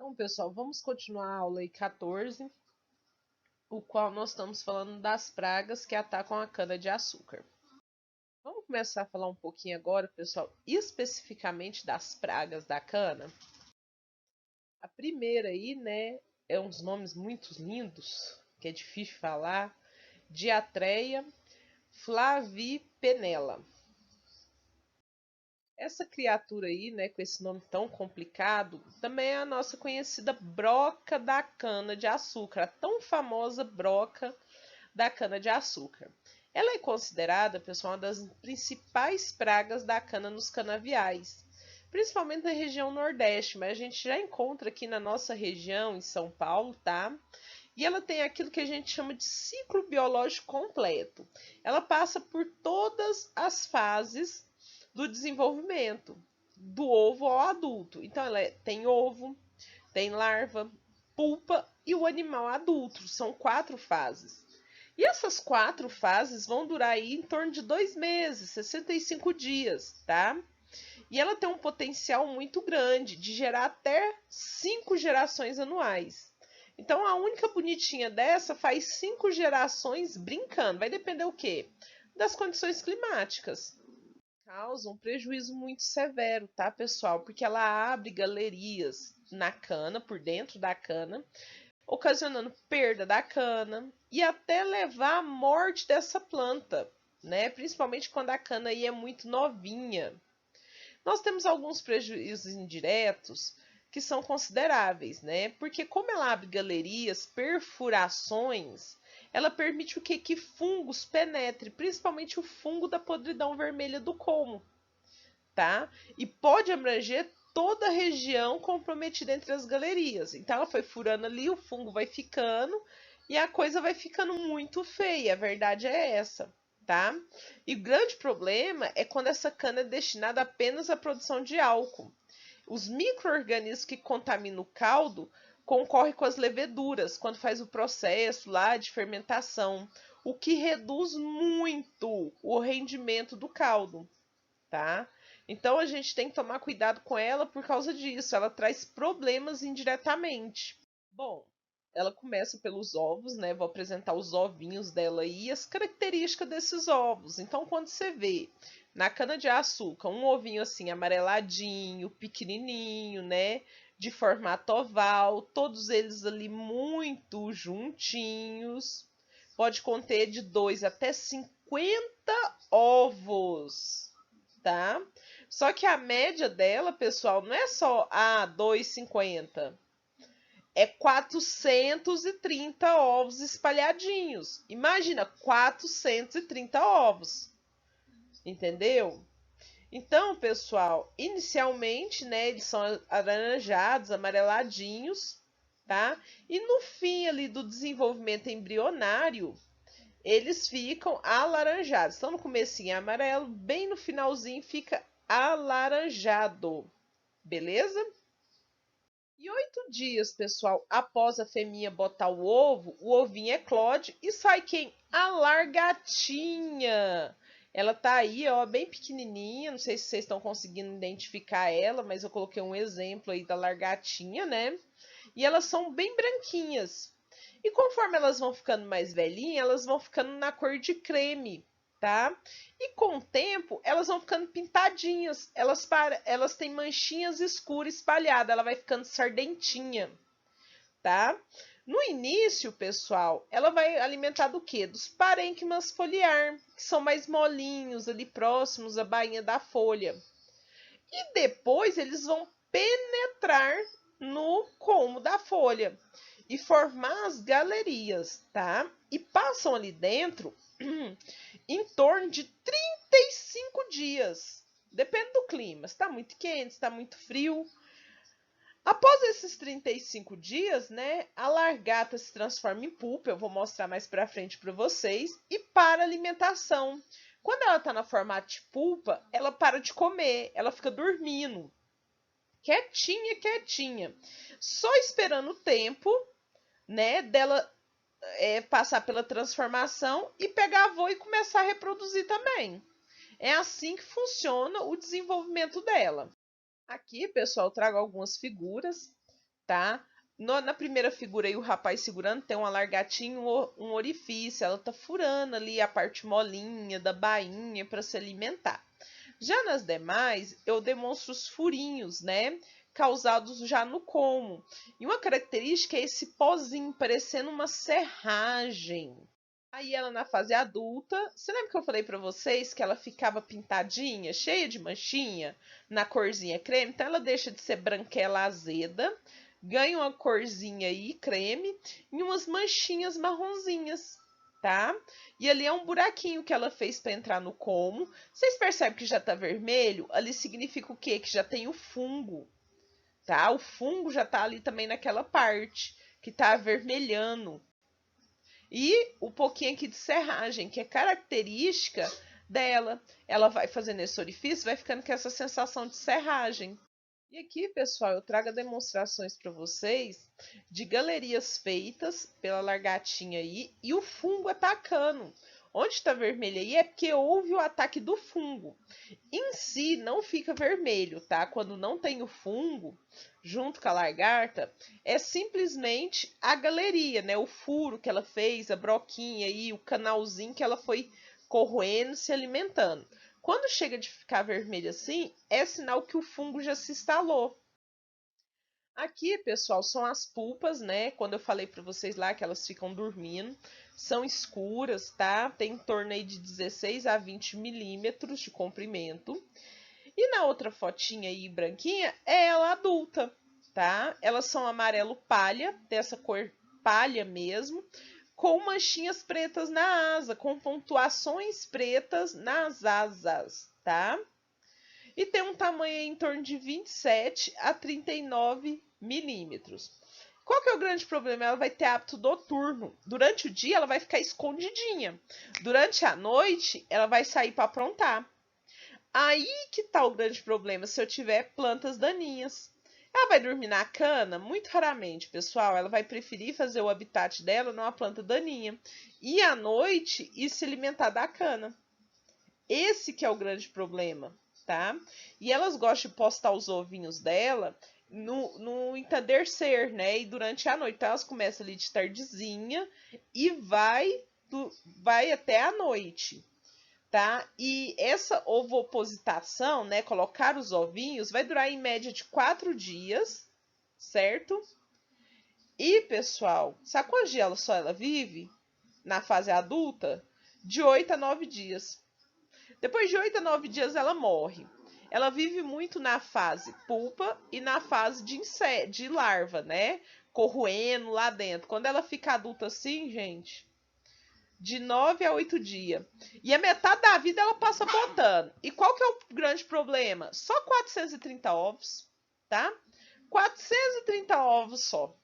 Então, pessoal, vamos continuar a aula aí 14, o qual nós estamos falando das pragas que atacam a cana-de-açúcar. Vamos começar a falar um pouquinho agora, pessoal, especificamente das pragas da cana. A primeira aí, né, é uns nomes muito lindos, que é difícil falar, Diatreia flavipenella. Essa criatura aí, né, com esse nome tão complicado, também é a nossa conhecida broca da cana-de-açúcar, a tão famosa broca da cana-de-açúcar. Ela é considerada, pessoal, uma das principais pragas da cana nos canaviais, principalmente na região Nordeste, mas a gente já encontra aqui na nossa região, em São Paulo, tá? E ela tem aquilo que a gente chama de ciclo biológico completo. Ela passa por todas as fases do desenvolvimento, do ovo ao adulto. Então, tem ovo, tem larva, pulpa e o animal adulto. São 4 fases. E essas 4 fases vão durar aí em torno de 2 meses, 65 dias, tá? E ela tem um potencial muito grande de gerar até 5 gerações anuais. Então, a única bonitinha dessa faz 5 gerações brincando. Vai depender o quê? Das condições climáticas. Causa um prejuízo muito severo, tá, pessoal? Porque ela abre galerias na cana, por dentro da cana, ocasionando perda da cana e até levar à morte dessa planta, né? Principalmente quando a cana aí é muito novinha. Nós temos alguns prejuízos indiretos que são consideráveis, né? Porque como ela abre galerias, perfurações, ela permite o que? Que fungos penetrem, principalmente o fungo da podridão vermelha do colmo, tá? E pode abranger toda a região comprometida entre as galerias. Então ela foi furando ali, o fungo vai ficando e a coisa vai ficando muito feia. A verdade é essa, tá? E o grande problema é quando essa cana é destinada apenas à produção de álcool. Os micro-organismos que contaminam o caldo concorrem com as leveduras quando faz o processo lá de fermentação, o que reduz muito o rendimento do caldo, tá? Então a gente tem que tomar cuidado com ela por causa disso. Ela traz problemas indiretamente. Bom, ela começa pelos ovos, né? Vou apresentar os ovinhos dela aí e as características desses ovos. Então, quando você vê na cana-de-açúcar um ovinho assim amareladinho, pequenininho, né? De formato oval, todos eles ali muito juntinhos. Pode conter de 2 até 50 ovos, tá? Só que a média dela, pessoal, não é só 2,50. É 430 ovos espalhadinhos. Imagina, 430 ovos. Entendeu? Então, pessoal, inicialmente, né, eles são alaranjados, amareladinhos, tá? E no fim ali do desenvolvimento embrionário, eles ficam alaranjados. Então, no comecinho é amarelo, bem no finalzinho fica alaranjado. Beleza? E 8 dias, pessoal, após a fêmea botar o ovo, o ovinho eclode e sai quem? A largatinha. Ela tá aí, ó, bem pequenininha. Não sei se vocês estão conseguindo identificar ela, mas eu coloquei um exemplo aí da largatinha, né? E elas são bem branquinhas. E conforme elas vão ficando mais velhinhas, elas vão ficando na cor de creme, tá? E com o tempo, elas vão ficando pintadinhas. Elas têm manchinhas escuras espalhadas. Ela vai ficando sardentinha, tá? No início, pessoal, ela vai alimentar do quê? Dos parênquimas foliar, que são mais molinhos, ali próximos à bainha da folha. E depois eles vão penetrar no colmo da folha e formar as galerias, tá? E passam ali dentro em torno de 35 dias. Depende do clima. Se está muito quente, se está muito frio. Após esses 35 dias, né, a largata se transforma em pulpa. Eu vou mostrar mais para frente para vocês. E para alimentação. Quando ela está na formato de pulpa, ela para de comer, ela fica dormindo. Quietinha, quietinha. Só esperando o tempo, né, dela passar pela transformação e pegar voo e começar a reproduzir também. É assim que funciona o desenvolvimento dela. Aqui, pessoal, eu trago algumas figuras, tá? Na primeira figura aí, o rapaz segurando, tem uma largatinha, um orifício. Ela tá furando ali a parte molinha da bainha para se alimentar. Já nas demais, eu demonstro os furinhos, né? Causados já no como. E uma característica é esse pozinho, parecendo uma serragem. Aí ela na fase adulta, você lembra que eu falei para vocês que ela ficava pintadinha, cheia de manchinha, na corzinha creme? Então ela deixa de ser branquela azeda, ganha uma corzinha aí, creme, e umas manchinhas marronzinhas, tá? E ali é um buraquinho que ela fez para entrar no como. Vocês percebem que já tá vermelho? Ali significa o quê? Que já tem o fungo, tá? O fungo já tá ali também naquela parte, que tá avermelhando. E o pouquinho aqui de serragem, que é característica dela. Ela vai fazendo esse orifício, vai ficando com essa sensação de serragem. E aqui, pessoal, eu trago demonstrações para vocês de galerias feitas pela largatinha aí e o fungo atacando. Onde está vermelho aí é porque houve o ataque do fungo. Em si, não fica vermelho, tá? Quando não tem o fungo, junto com a lagarta, é simplesmente a galeria, né? O furo que ela fez, a broquinha aí, o canalzinho que ela foi corroendo, se alimentando. Quando chega de ficar vermelho assim, é sinal que o fungo já se instalou. Aqui, pessoal, são as pulpas, né? Quando eu falei para vocês lá que elas ficam dormindo, são escuras, tá? Tem em torno aí de 16 a 20 milímetros de comprimento. E na outra fotinha aí, branquinha, é ela adulta, tá? Elas são amarelo palha, dessa cor palha mesmo, com manchinhas pretas na asa, com pontuações pretas nas asas, tá? E tem um tamanho em torno de 27 a 39 milímetros. Qual que é o grande problema? Ela vai ter hábito noturno. Durante o dia, ela vai ficar escondidinha. Durante a noite, ela vai sair para aprontar. Aí que tá o grande problema se eu tiver plantas daninhas. Ela vai dormir na cana? Muito raramente, pessoal. Ela vai preferir fazer o habitat dela numa planta daninha. E à noite, ir se alimentar da cana. Esse que é o grande problema, tá? E elas gostam de postar os ovinhos dela no entardecer, né? E durante a noite. Então elas começam ali de tardezinha e vai até a noite, tá? E essa ovopositação, né? Colocar os ovinhos, vai durar em média de 4 dias, certo? E, pessoal, sabe quantos dias ela vive na fase adulta? De 8 a 9 dias. Depois de 8 a 9 dias ela morre. Ela vive muito na fase pulpa e na fase de larva, né? Corroendo lá dentro. Quando ela fica adulta assim, gente, de 9 a 8 dias. E a metade da vida ela passa botando. E qual que é o grande problema? Só 430 ovos, tá? 430 ovos só.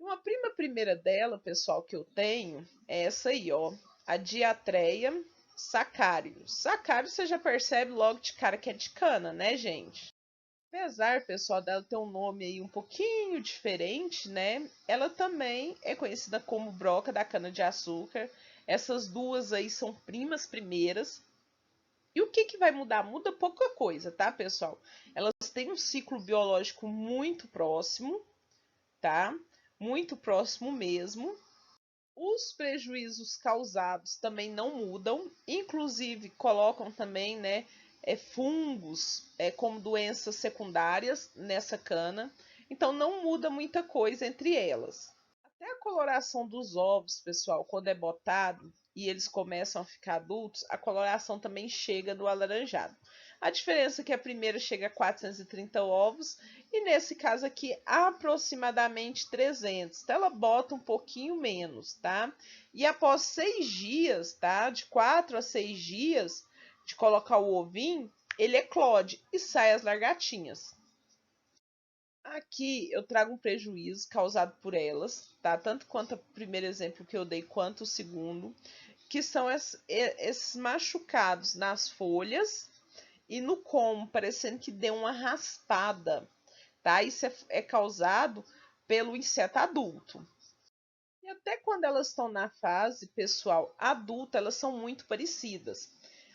Uma prima primeira dela, pessoal, que eu tenho, é essa aí, ó. A Diatreia sacário. Sacário você já percebe logo de cara que é de cana, né, gente? Apesar, pessoal, dela ter um nome aí um pouquinho diferente, né? Ela também é conhecida como broca da cana-de-açúcar. Essas duas aí são primas primeiras. E o que que vai mudar? Muda pouca coisa, tá, pessoal? Elas têm um ciclo biológico muito próximo, tá? Muito próximo mesmo. Os prejuízos causados também não mudam, inclusive colocam também, né, fungos como doenças secundárias nessa cana, então não muda muita coisa entre elas. Até a coloração dos ovos, pessoal, quando é botado e eles começam a ficar adultos, a coloração também chega no alaranjado. A diferença é que a primeira chega a 430 ovos e nesse caso aqui aproximadamente 300. Então ela bota um pouquinho menos, tá? E após 6 dias, tá? De 4 a 6 dias de colocar o ovinho, ele eclode e sai as largatinhas. Aqui eu trago um prejuízo causado por elas, tá? Tanto quanto o primeiro exemplo que eu dei, quanto o segundo, que são esses machucados nas folhas e no como, parecendo que deu uma raspada, tá? Isso é causado pelo inseto adulto. E até quando elas estão na fase, pessoal, adulta, elas são muito parecidas.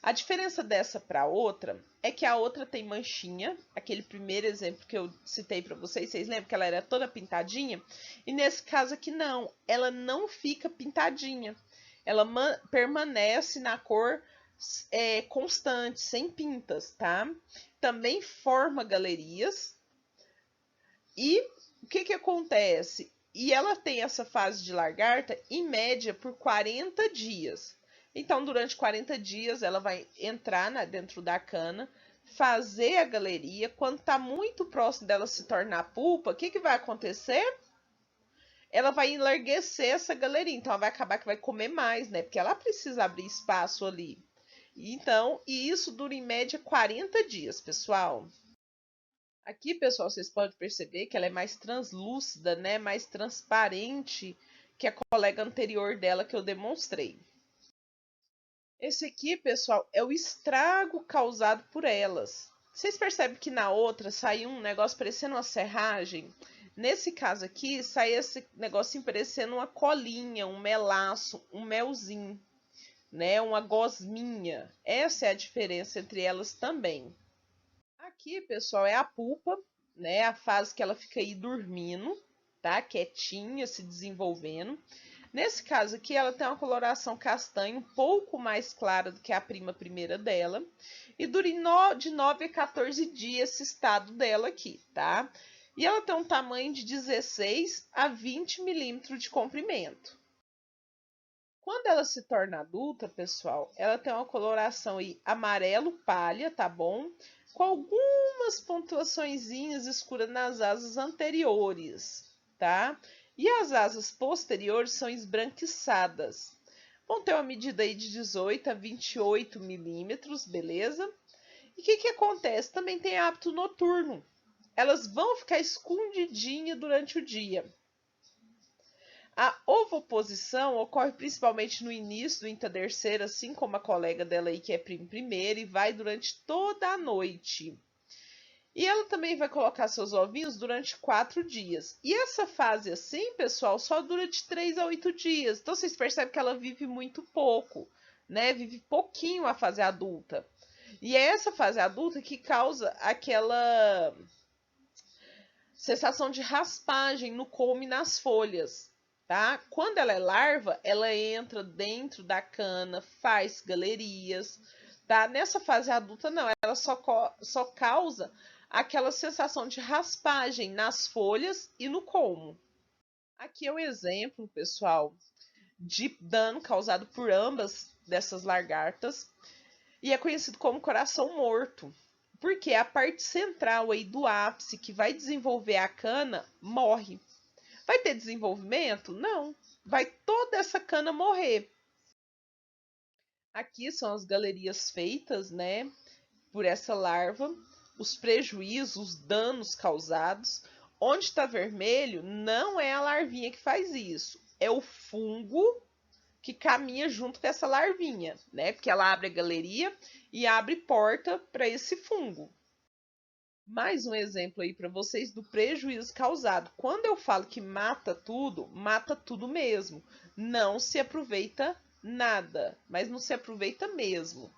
A diferença dessa para outra é que a outra tem manchinha, aquele primeiro exemplo que eu citei para vocês lembram que ela era toda pintadinha? E nesse caso aqui não, ela não fica pintadinha. Ela permanece na cor constante, sem pintas, tá? Também forma galerias. E o que acontece? E ela tem essa fase de lagarta, em média, por 40 dias. Então, durante 40 dias, ela vai entrar dentro da cana, fazer a galeria. Quando está muito próximo dela se tornar pulpa, o que vai acontecer? Ela vai enlarguecer essa galeria. Então, ela vai acabar que vai comer mais, né? Porque ela precisa abrir espaço ali. Então, e isso dura em média 40 dias, pessoal. Aqui, pessoal, vocês podem perceber que ela é mais translúcida, né? Mais transparente que a colega anterior dela que eu demonstrei. Esse aqui, pessoal, é o estrago causado por elas. Vocês percebem que na outra saiu um negócio parecendo uma serragem? Nesse caso aqui, sai esse negocinho parecendo uma colinha, um melaço, um melzinho, né? Uma gosminha. Essa é a diferença entre elas também. Aqui, pessoal, é a pulpa, né? A fase que ela fica aí dormindo, tá? Quietinha, se desenvolvendo. Nesse caso aqui, ela tem uma coloração castanha um pouco mais clara do que a prima primeira dela. E dura de 9 a 14 dias esse estado dela aqui, tá? E ela tem um tamanho de 16 a 20 milímetros de comprimento. Quando ela se torna adulta, pessoal, ela tem uma coloração aí amarelo palha, tá bom? Com algumas pontuaçõezinhas escuras nas asas anteriores, tá? E as asas posteriores são esbranquiçadas. Vão ter uma medida aí de 18 a 28 milímetros, beleza? E o que acontece? Também tem hábito noturno. Elas vão ficar escondidinhas durante o dia. A ovoposição ocorre principalmente no início do entardecer, assim como a colega dela aí, que é primeira, e vai durante toda a noite. E ela também vai colocar seus ovinhos durante 4 dias. E essa fase assim, pessoal, só dura de 3 a 8 dias. Então vocês percebem que ela vive muito pouco, né? Vive pouquinho a fase adulta. E é essa fase adulta que causa aquela sensação de raspagem no come e nas folhas, tá? Quando ela é larva, ela entra dentro da cana, faz galerias, tá? Nessa fase adulta, não, ela só causa aquela sensação de raspagem nas folhas e no colmo. Aqui é um exemplo, pessoal, de dano causado por ambas dessas lagartas e é conhecido como coração morto. Porque a parte central aí do ápice que vai desenvolver a cana morre. Vai ter desenvolvimento? Não. Vai toda essa cana morrer. Aqui são as galerias feitas, né, por essa larva, os prejuízos, os danos causados. Onde está vermelho, não é a larvinha que faz isso, é o fungo que caminha junto com essa larvinha, né? Porque ela abre a galeria e abre porta para esse fungo. Mais um exemplo aí para vocês do prejuízo causado. Quando eu falo que mata tudo mesmo. Não se aproveita nada, mas não se aproveita mesmo.